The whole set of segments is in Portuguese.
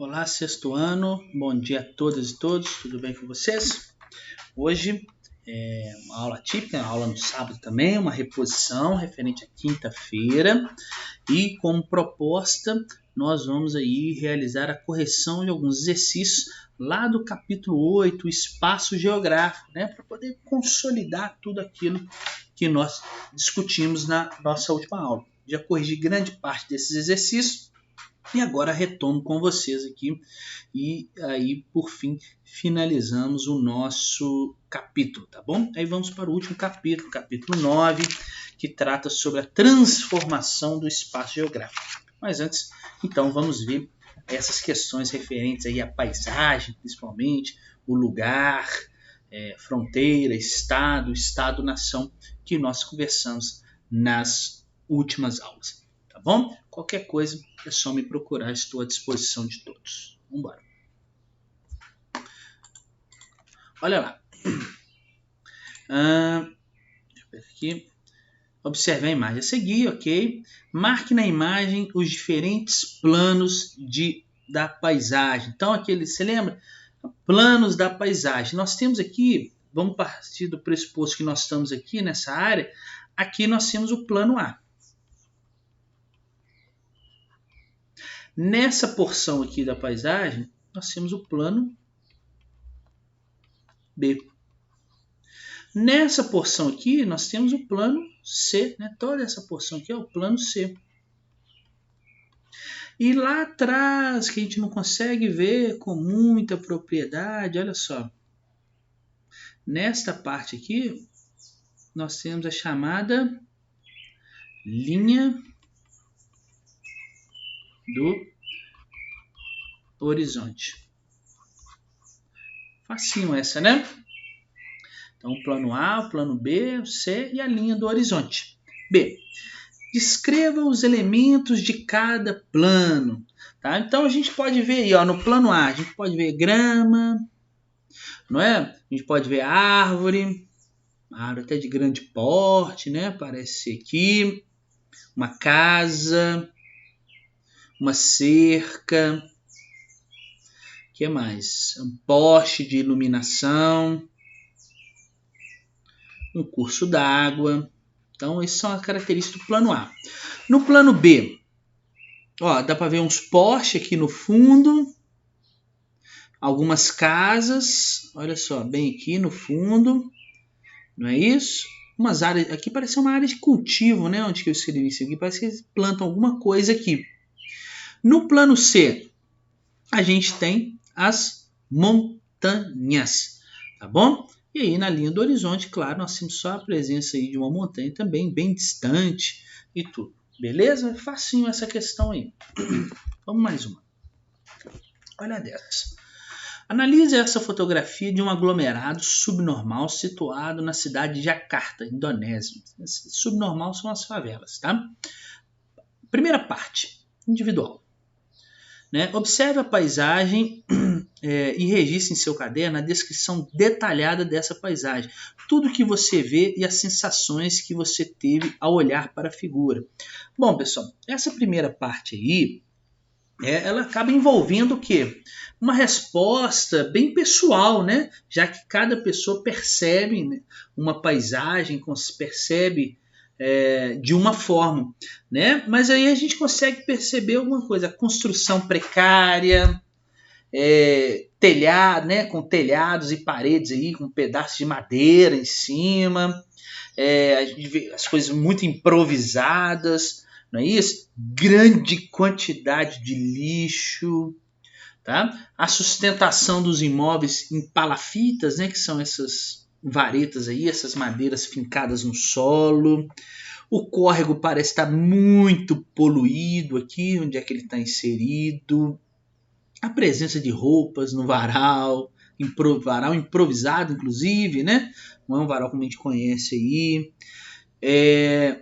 Olá, sexto ano, bom dia a todas e todos, tudo bem com vocês? Hoje é uma aula típica, uma aula no sábado também, uma reposição referente à quinta-feira e como proposta nós vamos aí realizar a correção de alguns exercícios lá do capítulo 8, o espaço geográfico, né, para poder consolidar tudo aquilo que nós discutimos na nossa última aula. Já corrigi grande parte desses exercícios. E agora retomo com vocês aqui e aí por fim finalizamos o nosso capítulo, tá bom? Aí vamos para o último capítulo, capítulo 9, que trata sobre a transformação do espaço geográfico. Mas antes, então vamos ver essas questões referentes aí à paisagem, principalmente, o lugar, fronteira, estado-nação, que nós conversamos nas últimas aulas. Tá bom? Qualquer coisa é só me procurar, estou à disposição de todos. Vamos embora. Olha lá. Deixa eu ver aqui. Observe a imagem a seguir, ok? Marque na imagem os diferentes planos da paisagem. Então, você lembra? Planos da paisagem. Nós temos aqui, vamos partir do pressuposto que nós estamos aqui nessa área. Aqui nós temos o plano A. Nessa porção aqui da paisagem, nós temos o plano B. Nessa porção aqui, nós temos o plano C. Né? Toda essa porção aqui é o plano C. E lá atrás, que a gente não consegue ver com muita propriedade, olha só. Nesta parte aqui, nós temos a chamada linha do horizonte. Facinho essa, né? Então, o plano A, o plano B, o C e a linha do horizonte. B. Descreva os elementos de cada plano. Tá? Então, a gente pode ver aí, ó, no plano A, a gente pode ver grama, não é? A gente pode ver árvore até de grande porte, né? Parece ser aqui. Uma casa, uma cerca. O que mais? Um poste de iluminação, um curso d'água. Então, essas são as características do plano A. No plano B, ó, dá para ver uns postes aqui no fundo, algumas casas, olha só, bem aqui no fundo, não é isso? Umas áreas, aqui parece uma área de cultivo, né? Onde que eu escrevi isso aqui? Parece que eles plantam alguma coisa aqui. No plano C, a gente tem as montanhas, tá bom? E aí na linha do horizonte, claro, nós temos só a presença aí de uma montanha também, bem distante e tudo. Beleza? Facinho essa questão aí. Vamos mais uma. Olha dessa. Analise essa fotografia de um aglomerado subnormal situado na cidade de Jakarta, Indonésia. Esse subnormal são as favelas, tá? Primeira parte, individual. Né? Observe a paisagem e registre em seu caderno a descrição detalhada dessa paisagem. Tudo que você vê e as sensações que você teve ao olhar para a figura. Bom, pessoal, essa primeira parte aí, ela acaba envolvendo o quê? Uma resposta bem pessoal, né? Já que cada pessoa percebe, né, uma paisagem, percebe de uma forma, né? Mas aí a gente consegue perceber alguma coisa, a construção precária, telhado, né? Com telhados e paredes aí, com pedaços de madeira em cima, a gente vê as coisas muito improvisadas, não é isso? Grande quantidade de lixo, tá? A sustentação dos imóveis em palafitas, né? Que são essas varetas aí, essas madeiras fincadas no solo. O córrego parece estar muito poluído aqui, onde é que ele está inserido. A presença de roupas no varal, varal improvisado inclusive, né? Não é um varal como a gente conhece aí.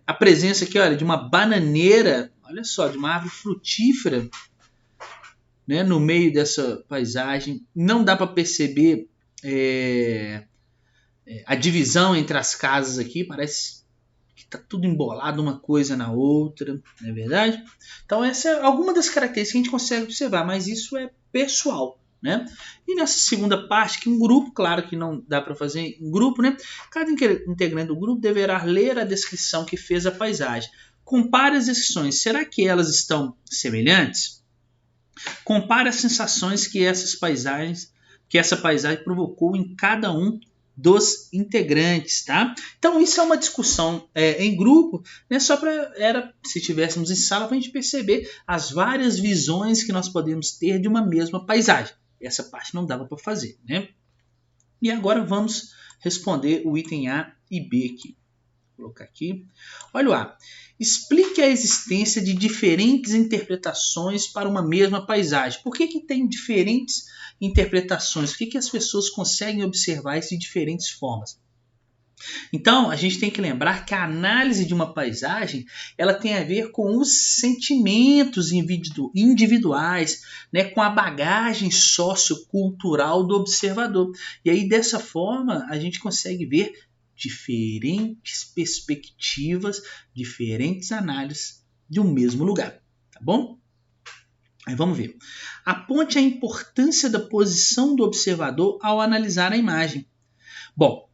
A presença aqui, olha, de uma bananeira, olha só, de uma árvore frutífera, né, no meio dessa paisagem. Não dá para perceber a divisão entre as casas aqui, parece que tá tudo embolado uma coisa na outra, não é verdade? Então essa é alguma das características que a gente consegue observar, mas isso é pessoal, né? E nessa segunda parte, que um grupo, claro que não dá para fazer em grupo, né? Cada integrante do grupo deverá ler a descrição que fez a paisagem. Compare as descrições, será que elas estão semelhantes? Compare as sensações que essa paisagem provocou em cada um dos integrantes, tá? Então isso é uma discussão em grupo, né? Se tivéssemos em sala para a gente perceber as várias visões que nós podemos ter de uma mesma paisagem. Essa parte não dava para fazer, né? E agora vamos responder o item A e B aqui. Vou colocar aqui. Olha o A. Explique a existência de diferentes interpretações para uma mesma paisagem. Por que tem diferentes interpretações? Por que as pessoas conseguem observar isso de diferentes formas? Então, a gente tem que lembrar que a análise de uma paisagem ela tem a ver com os sentimentos individuais, né, com a bagagem sociocultural do observador. E aí, dessa forma, a gente consegue ver diferentes perspectivas, diferentes análises de um mesmo lugar, tá bom? Aí vamos ver. Aponte a importância da posição do observador ao analisar a imagem. Bom,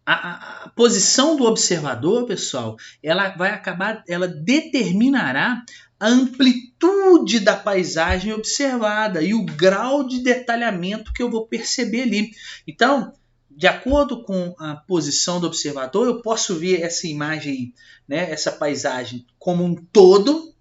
a posição do observador, pessoal, ela determinará a amplitude da paisagem observada e o grau de detalhamento que eu vou perceber ali. Então, de acordo com a posição do observador, eu posso ver essa imagem aí, né, essa paisagem como um todo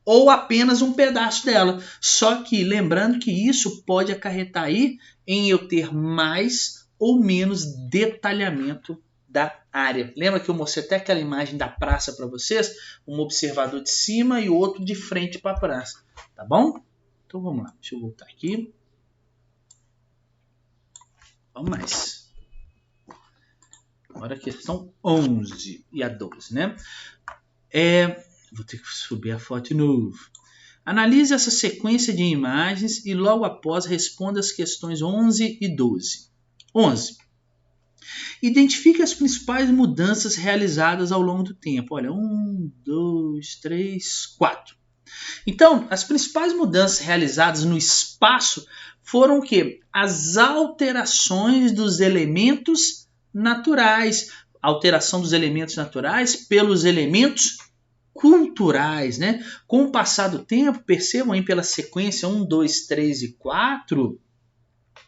ou apenas um pedaço dela. Só que lembrando que isso pode acarretar aí em eu ter mais ou menos detalhamento da área. Lembra que eu mostrei até aquela imagem da praça para vocês? Um observador de cima e o outro de frente para a praça. Tá bom? Então vamos lá. Deixa eu voltar aqui. Vamos mais. Agora a questão 11 e a 12, né? Vou ter que subir a foto de novo. Analise essa sequência de imagens e logo após responda as questões 11 e 12. 11. Identifique as principais mudanças realizadas ao longo do tempo. Olha, 1, 2, 3, 4. Então, as principais mudanças realizadas no espaço foram o quê? As alterações dos elementos naturais. Alteração dos elementos naturais pelos elementos culturais, né? Com o passar do tempo, percebam aí pela sequência 1, 2, 3 e 4,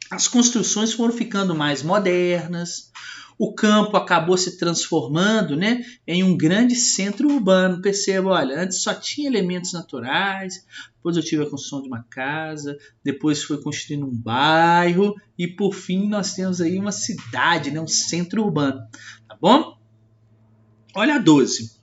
as construções foram ficando mais modernas, o campo acabou se transformando, né, em um grande centro urbano. Perceba, olha, antes só tinha elementos naturais, depois eu tive a construção de uma casa, depois foi construindo um bairro e por fim nós temos aí uma cidade, né, um centro urbano, tá bom? Olha a 12.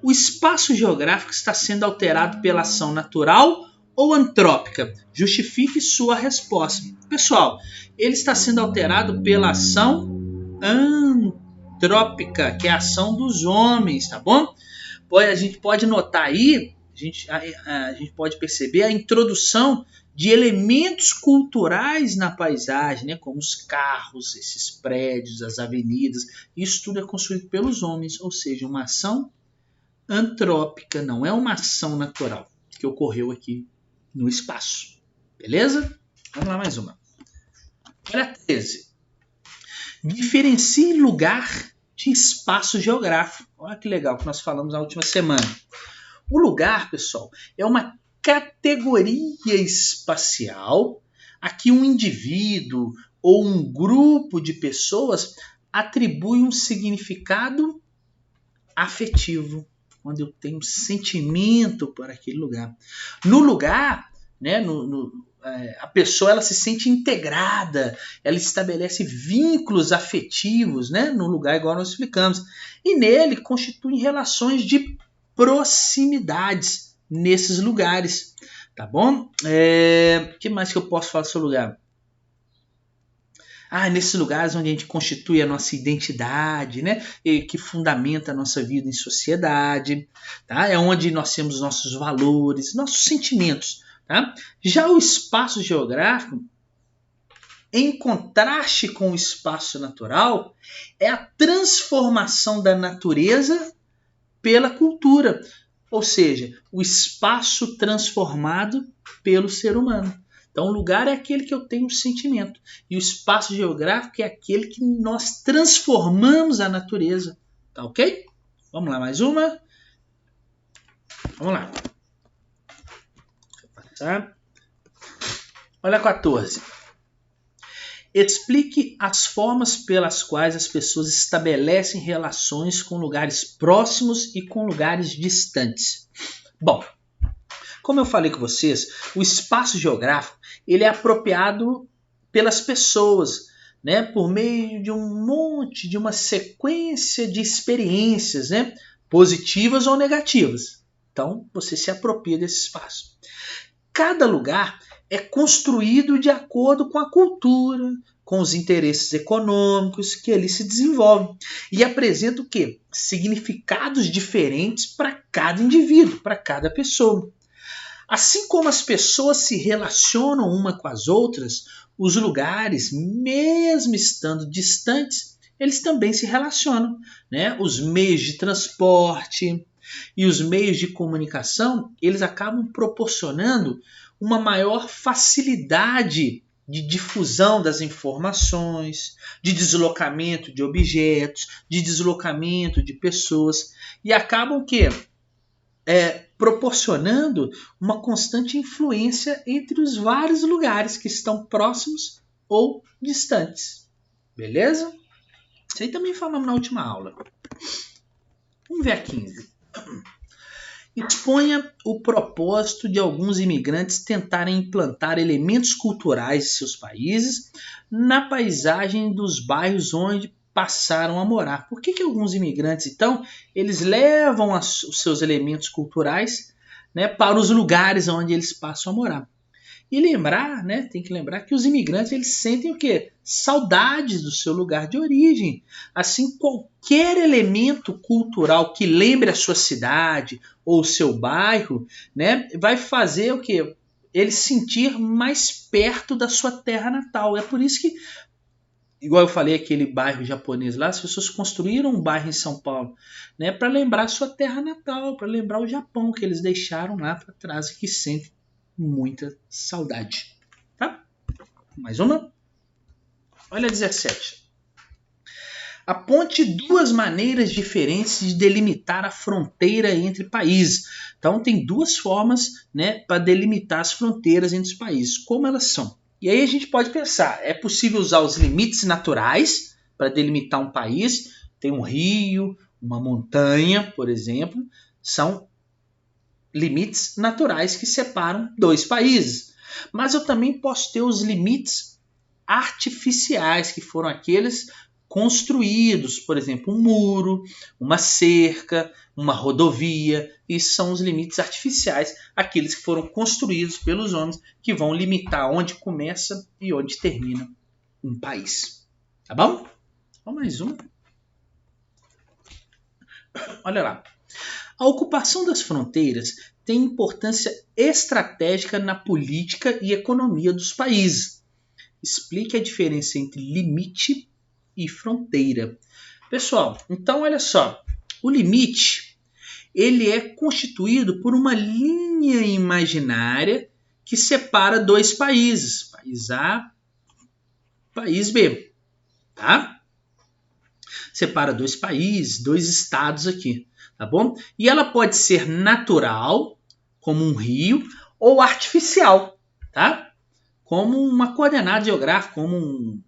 O espaço geográfico está sendo alterado pela ação natural ou antrópica? Justifique sua resposta. Pessoal, ele está sendo alterado pela ação antrópica, que é a ação dos homens, tá bom? A gente pode notar aí, a gente pode perceber a introdução de elementos culturais na paisagem, né? Como os carros, esses prédios, as avenidas. Isso tudo é construído pelos homens, ou seja, uma ação antrópica, não é uma ação natural que ocorreu aqui no espaço. Beleza? Vamos lá mais uma. Olha a 13. Diferencie lugar de espaço geográfico. Olha que legal que nós falamos na última semana. O lugar, pessoal, é uma categoria espacial a que um indivíduo ou um grupo de pessoas atribui um significado afetivo, quando eu tenho sentimento por aquele lugar. No lugar, né, a pessoa ela se sente integrada, ela estabelece vínculos afetivos, né, no lugar, igual nós explicamos. E nele constituem relações de proximidades nesses lugares. Tá bom? O que mais que eu posso falar sobre o lugar? Nesses lugares onde a gente constitui a nossa identidade, né? E que fundamenta a nossa vida em sociedade, tá? É onde nós temos nossos valores, nossos sentimentos, tá? Já o espaço geográfico, em contraste com o espaço natural, é a transformação da natureza pela cultura, ou seja, o espaço transformado pelo ser humano. Então, o lugar é aquele que eu tenho um sentimento. E o espaço geográfico é aquele que nós transformamos a natureza. Tá ok? Vamos lá, mais uma. Vamos lá. Deixa eu passar. Olha a 14. Explique as formas pelas quais as pessoas estabelecem relações com lugares próximos e com lugares distantes. Bom, como eu falei com vocês, o espaço geográfico ele é apropriado pelas pessoas, né, por meio de uma sequência de experiências, né, positivas ou negativas. Então, você se apropria desse espaço. Cada lugar é construído de acordo com a cultura, com os interesses econômicos que ali se desenvolvem e apresenta o quê? Significados diferentes para cada indivíduo, para cada pessoa. Assim como as pessoas se relacionam uma com as outras, os lugares, mesmo estando distantes, eles também se relacionam, né? Os meios de transporte e os meios de comunicação, eles acabam proporcionando uma maior facilidade de difusão das informações, de deslocamento de objetos, de deslocamento de pessoas e acabam que proporcionando uma constante influência entre os vários lugares que estão próximos ou distantes. Beleza? Isso aí também falamos na última aula. Vamos ver a 15. Exponha o propósito de alguns imigrantes tentarem implantar elementos culturais de seus países na paisagem dos bairros onde passaram a morar. Por que alguns imigrantes, então, eles levam os seus elementos culturais, né, para os lugares onde eles passam a morar? E lembrar, né, tem que lembrar que os imigrantes eles sentem o quê? Saudades do seu lugar de origem. Assim, qualquer elemento cultural que lembre a sua cidade ou o seu bairro, né, vai fazer o quê? Ele sentir mais perto da sua terra natal. É por isso que, igual eu falei, aquele bairro japonês lá, as pessoas construíram um bairro em São Paulo, né, para lembrar a sua terra natal, para lembrar o Japão que eles deixaram lá para trás e que sentem muita saudade. Tá? Mais uma. Olha 17. Aponte duas maneiras diferentes de delimitar a fronteira entre países. Então, tem duas formas, né, para delimitar as fronteiras entre os países. Como elas são? E aí a gente pode pensar, é possível usar os limites naturais para delimitar um país? Tem um rio, uma montanha, por exemplo, são limites naturais que separam dois países. Mas eu também posso ter os limites artificiais, que foram aqueles construídos, por exemplo, um muro, uma cerca, uma rodovia. Isso são os limites artificiais, aqueles que foram construídos pelos homens, que vão limitar onde começa e onde termina um país. Tá bom? Vamos mais um. Olha lá. A ocupação das fronteiras tem importância estratégica na política e economia dos países. Explique a diferença entre limite e fronteira. Pessoal, então olha só. O limite ele é constituído por uma linha imaginária que separa dois países, país A, país B. Tá? Separa dois países, dois estados aqui. Tá bom? E ela pode ser natural, como um rio, ou artificial, tá? Como uma coordenada geográfica, como um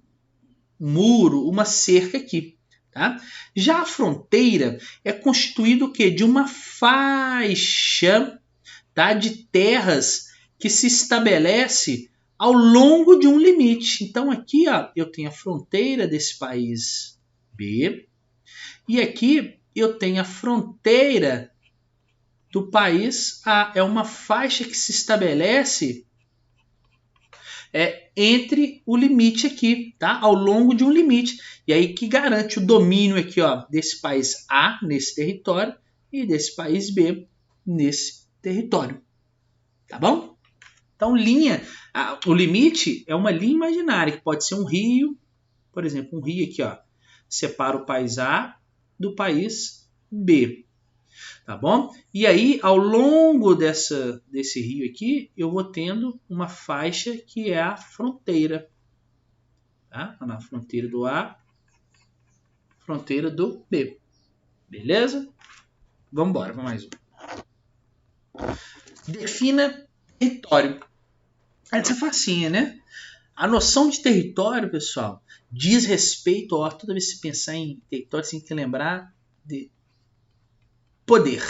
muro, uma cerca aqui, tá? Já a fronteira é constituída o quê? De uma faixa, tá? De terras que se estabelece ao longo de um limite. Então aqui, ó, eu tenho a fronteira desse país B e aqui eu tenho a fronteira do país A. É uma faixa que se estabelece entre o limite aqui, tá? Ao longo de um limite. E aí que garante o domínio aqui, ó, desse país A nesse território e desse país B nesse território. Tá bom? Então, o limite é uma linha imaginária, que pode ser um rio, por exemplo, um rio aqui, ó, separa o país A do país B. Tá bom? E aí, ao longo desse rio aqui, eu vou tendo uma faixa que é a fronteira. Tá? Na fronteira do A, fronteira do B. Beleza? Vamos embora, vamos mais um. Defina território. Essa é facinha, né? A noção de território, pessoal, diz respeito, ó, toda vez que você pensar em território, você tem que lembrar de poder,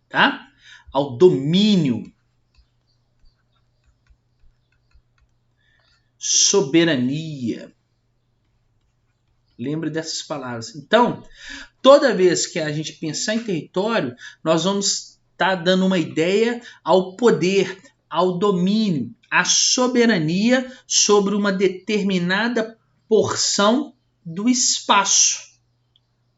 tá? Ao domínio, soberania. Lembre dessas palavras. Então, toda vez que a gente pensar em território, nós vamos estar dando uma ideia ao poder, ao domínio, à soberania sobre uma determinada porção do espaço.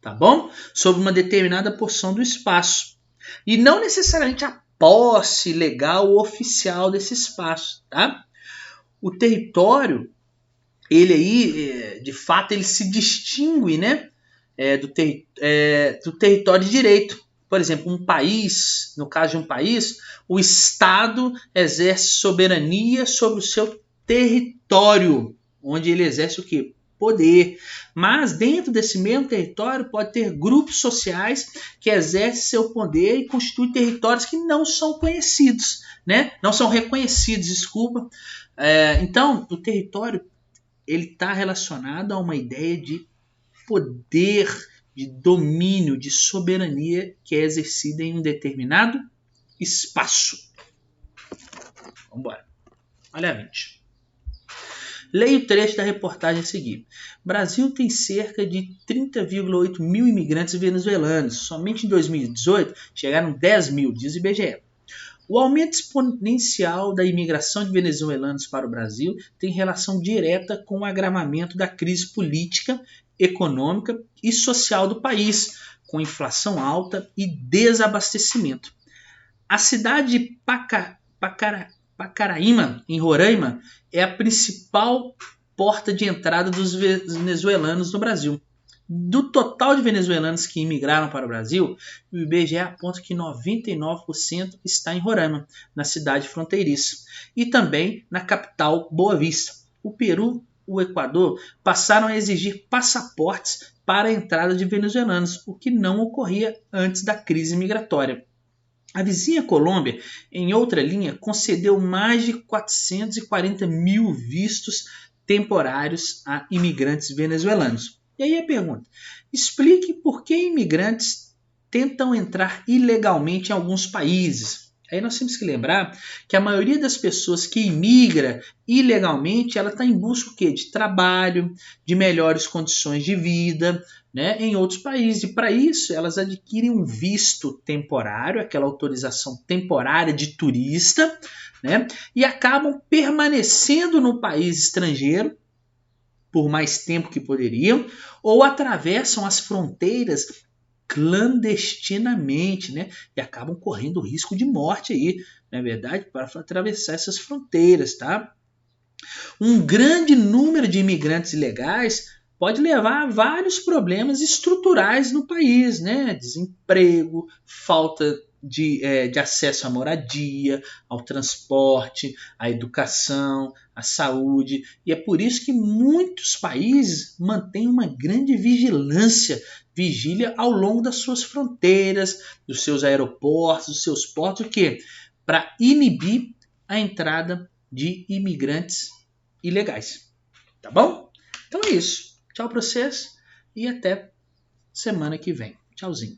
Tá bom? Sobre uma determinada porção do espaço. E não necessariamente a posse legal ou oficial desse espaço, tá? O território, ele aí, de fato, ele se distingue, né, do território de direito. Por exemplo, um país, no caso de um país, o Estado exerce soberania sobre o seu território, onde ele exerce o quê? Poder. Mas dentro desse mesmo território pode ter grupos sociais que exercem seu poder e constituem territórios que não são conhecidos, né? Não são reconhecidos, desculpa. Então, o território ele está relacionado a uma ideia de poder, de domínio, de soberania que é exercida em um determinado espaço. Vamos embora. Olha a 20. Leia o trecho da reportagem a seguir. Brasil tem cerca de 30,8 mil imigrantes venezuelanos. Somente em 2018 chegaram 10 mil, diz o IBGE. O aumento exponencial da imigração de venezuelanos para o Brasil tem relação direta com o agravamento da crise política, econômica e social do país, com inflação alta e desabastecimento. A cidade de Pacaraíma, em Roraima, é a principal porta de entrada dos venezuelanos no Brasil. Do total de venezuelanos que imigraram para o Brasil, o IBGE aponta que 99% está em Roraima, na cidade fronteiriça, e também na capital Boa Vista. O Peru e o Equador passaram a exigir passaportes para a entrada de venezuelanos, o que não ocorria antes da crise migratória. A vizinha Colômbia, em outra linha, concedeu mais de 440 mil vistos temporários a imigrantes venezuelanos. E aí a pergunta, explique por que imigrantes tentam entrar ilegalmente em alguns países. Aí nós temos que lembrar que a maioria das pessoas que imigra ilegalmente, ela está em busca de trabalho, de melhores condições de vida, né, em outros países. E para isso elas adquirem um visto temporário, aquela autorização temporária de turista, né, e acabam permanecendo no país estrangeiro por mais tempo que poderiam, ou atravessam as fronteiras clandestinamente, né? E acabam correndo risco de morte aí, não é verdade? Para atravessar essas fronteiras, tá? Um grande número de imigrantes ilegais pode levar a vários problemas estruturais no país, né? Desemprego, falta de acesso à moradia, ao transporte, à educação, à saúde. E é por isso que muitos países mantêm uma grande vigília ao longo das suas fronteiras, dos seus aeroportos, dos seus portos, o quê? Para inibir a entrada de imigrantes ilegais. Tá bom? Então é isso. Tchau para vocês e até semana que vem. Tchauzinho.